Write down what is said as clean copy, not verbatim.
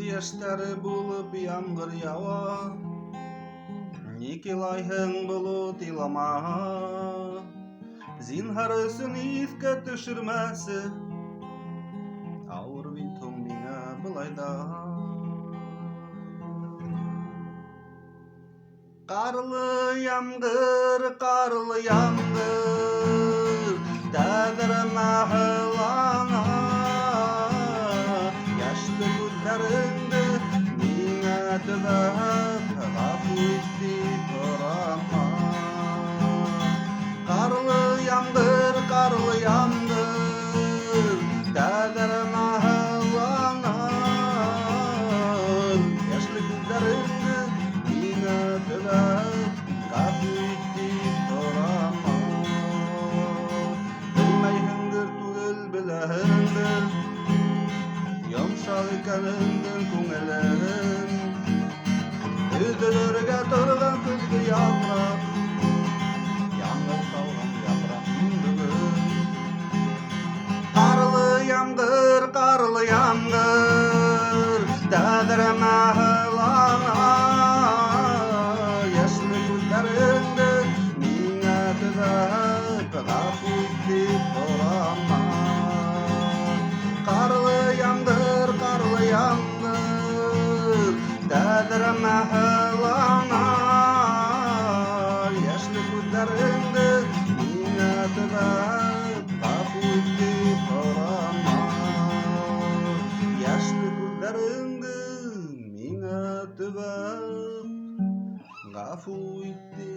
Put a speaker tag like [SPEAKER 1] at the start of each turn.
[SPEAKER 1] yaşları bulup yağmur yawa, Nikilayhın bulut ilama, Zinhar sünifke düşürmesi, Ağır bitum mine bulayda. Karlı yağmur, karlı yağmur, Dağlarıma hılana, Yaşlı gözlerinde mine tübep, Gafı itti torama. Karlı yağmur, karlı yağmur, Dağlarıma hılana, Yaşlı gözlerinde mine tübep, Gafı itti torama. Bilmeyhindir tügül bilehindir, Yumşak ikenindin köngülün, Üzdülürge turgan kızgı yaprak, Yağmur salgan yaprak bugün. Karlı yağmur, Dağlarıma hılana, Yaşlı gözlerinde mine tübep, Gafı itti torama. Karlı yağmur, Dağlarıma hılana, Yaşlı gözlerinde mine tübep, Gafı itti torama. Yaşlı gözlerinde mine tübep, Gafı itti